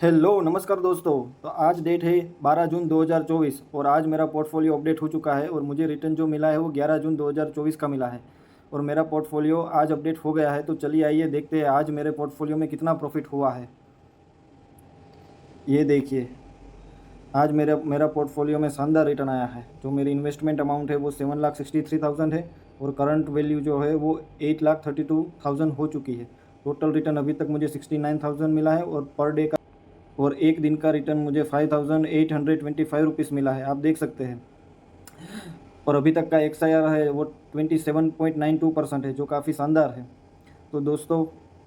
Hello नमस्कार दोस्तों। तो आज डेट है 12 जून 2024 और आज मेरा पोर्टफोलियो अपडेट हो चुका है और मुझे रिटर्न जो मिला है वो 11 जून 2024 का मिला है और मेरा पोर्टफोलियो आज अपडेट हो गया है। तो चलिए आइए देखते हैं आज मेरे पोर्टफोलियो में कितना प्रॉफिट हुआ है। ये देखिए, आज मेरा पोर्टफोलियो में शानदार रिटर्न आया है। जो मेरी इन्वेस्टमेंट अमाउंट है वो 7,63,000 है और करंट वैल्यू जो है वो 8,32,000 हो चुकी है। टोटल रिटर्न अभी तक मुझे 69,000 मिला है और पर डे का और एक दिन का रिटर्न मुझे 5,825 रुपीज़ मिला है, आप देख सकते हैं। और अभी तक का एक्सआईआर है वो 27.92% है, जो काफ़ी शानदार है। तो दोस्तों,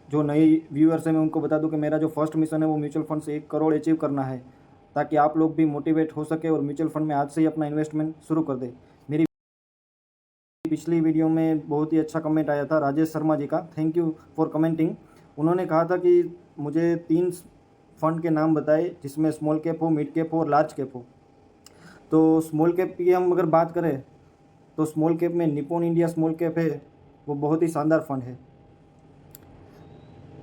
जो नए व्यूअर्स हैं मैं उनको बता दूं कि मेरा जो फर्स्ट मिशन है वो म्यूचुअल फंड से 1 करोड़ अचीव करना है, ताकि आप लोग भी मोटिवेट हो सके और म्यूचुअल फंड में आज से ही अपना इन्वेस्टमेंट शुरू कर दे। मेरी पिछली वीडियो में बहुत ही अच्छा कमेंट आया था राजेश शर्मा जी का, थैंक यू फॉर कमेंटिंग। उन्होंने कहा था कि मुझे 3 फंड के नाम बताए जिसमें स्मॉल कैप हो, मिड कैप हो और लार्ज कैप हो। तो स्मॉल कैप की हम अगर बात करें तो स्मॉल कैप में निप्पॉन इंडिया स्मॉल कैप है, वो बहुत ही शानदार फंड है।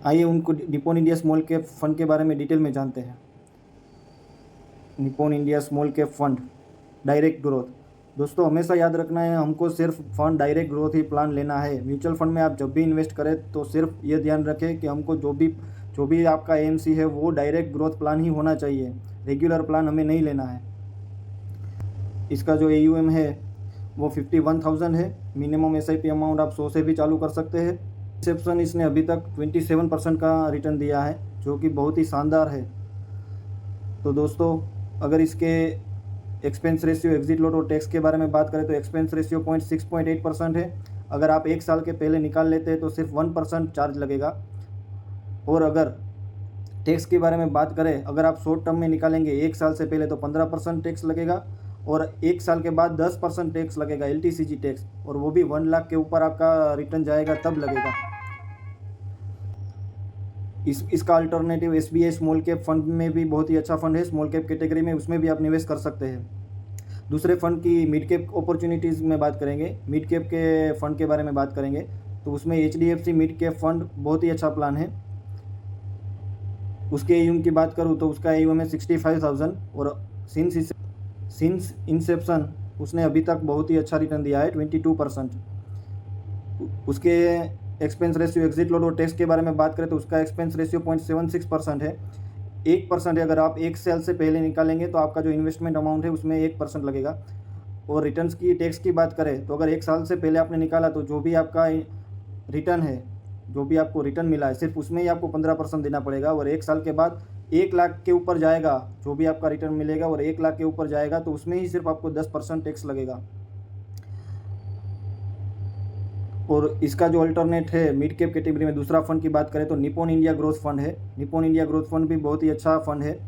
आइए उनको Nippon India small cap fund के बारे में डिटेल में जानते हैं। Nippon India small cap fund direct growth. दोस्तों, हमेशा याद रखना है, हमको सिर्फ फंड डायरेक्ट ग्रोथ ही प्लान लेना है। म्यूचुअल फंड में आप जब भी इन्वेस्ट करें तो सिर्फ ये ध्यान रखें कि हमको जो भी आपका एएमसी है वो डायरेक्ट ग्रोथ प्लान ही होना चाहिए, रेगुलर प्लान हमें नहीं लेना है। इसका जो एयूएम है वो 51,000 है। मिनिमम एसआईपी अमाउंट आप 100 से भी चालू कर सकते हैं। एक्सेप्शन इसने अभी तक 27% का रिटर्न दिया है, जो कि बहुत ही शानदार है। तो दोस्तों, अगर इसके एक्सपेंस रेशियो, एग्जिट लोड और टैक्स के बारे में बात करें तो एक्सपेंस रेशियो 6.8% है। अगर आप 1 साल के पहले निकाल लेते हैं तो सिर्फ 1% चार्ज लगेगा। और अगर टैक्स के बारे में बात करें, अगर आप शॉर्ट टर्म में निकालेंगे 1 साल से पहले तो 15% टैक्स लगेगा और 1 साल के बाद 10% टैक्स लगेगा, LTCG टैक्स, और वो भी 1 लाख के ऊपर आपका रिटर्न जाएगा तब लगेगा। इसका alternative SBI small cap fund में भी बहुत ही अच्छा फंड है, स्मॉल कैप कैटेगरी में, उसमें भी आप निवेश कर सकते हैं। दूसरे फंड की मिड कैप अपॉर्चुनिटीज़ में बात करेंगे, मिड कैप के फंड के बारे में बात करेंगे तो उसमें HDFC मिड कैप फंड बहुत ही अच्छा प्लान है। उसके एयूएम की बात करूँ तो उसका एयूएम है 65,000 और सिंस इंसेप्शन उसने अभी तक बहुत ही अच्छा रिटर्न दिया है, 22%। उसके एक्सपेंस रेशियो, एग्जिट लोड और टैक्स के बारे में बात करें तो उसका एक्सपेंस रेशियो 0.76% है। 1% है, अगर आप 1 साल से पहले निकालेंगे तो आपका जो इन्वेस्टमेंट अमाउंट है उसमें 1% लगेगा। और रिटर्न्स की, टैक्स की बात करें तो अगर 1 साल से पहले आपने निकाला तो जो भी आपका रिटर्न है, जो भी आपको रिटर्न मिला है, सिर्फ उसमें ही आपको 15% देना पड़ेगा। और 1 साल के बाद 1 लाख के ऊपर जाएगा जो भी आपका रिटर्न मिलेगा, और 1 लाख के ऊपर जाएगा तो उसमें ही सिर्फ आपको 10% टैक्स लगेगा। और इसका जो अल्टरनेट है मिड कैप कैटेगरी में, दूसरा फंड की बात करें तो निप्पॉन इंडिया ग्रोथ फंड है। निप्पॉन इंडिया ग्रोथ फंड भी बहुत ही अच्छा फंड है।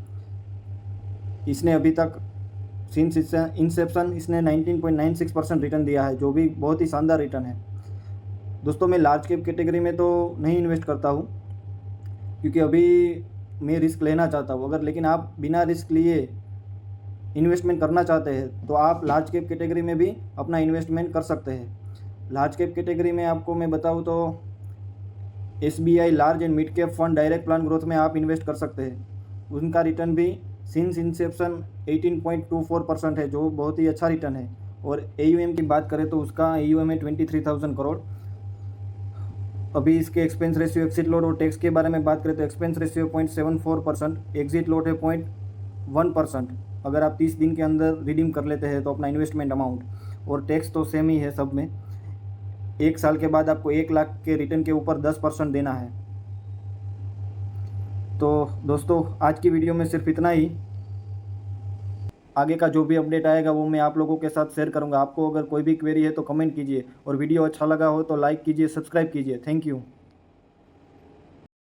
इसने अभी तक सिंस इंसेप्शन इसने 19.96% रिटर्न दिया है, जो भी बहुत ही शानदार रिटर्न है। दोस्तों, मैं लार्ज कैप कैटेगरी में तो नहीं इन्वेस्ट करता हूँ क्योंकि अभी मैं रिस्क लेना चाहता हूँ। अगर लेकिन आप बिना रिस्क लिए इन्वेस्टमेंट करना चाहते हैं तो आप लार्ज कैप कैटेगरी में भी अपना इन्वेस्टमेंट कर सकते हैं। लार्ज कैप कैटेगरी में आपको मैं बताऊँ तो SBI large and mid cap fund direct plan growth में आप इन्वेस्ट कर सकते हैं। उनका रिटर्न भी सिंस इंसेप्शन 18.24% है, जो बहुत ही अच्छा रिटर्न है। और AUM की बात करें तो उसका AUM है 23,000 करोड़। अभी इसके एक्सपेंस रेशियो, एग्जिट लोड और टैक्स के बारे में बात करें तो एक्सपेंस रेशियो 0.74%, एग्जिट लोड है 0.1%। अगर आप 30 दिन के अंदर रिडीम कर लेते हैं तो अपना इन्वेस्टमेंट अमाउंट, और टैक्स तो सेम ही है सब में। 1 साल के बाद आपको 1 लाख के रिटर्न के ऊपर 10% देना है। तो दोस्तों, आज की वीडियो में सिर्फ इतना ही। आगे का जो भी अपडेट आएगा वो मैं आप लोगों के साथ शेयर करूंगा। आपको अगर कोई भी क्वेरी है तो कमेंट कीजिए और वीडियो अच्छा लगा हो तो लाइक कीजिए, सब्सक्राइब कीजिए। Thank you.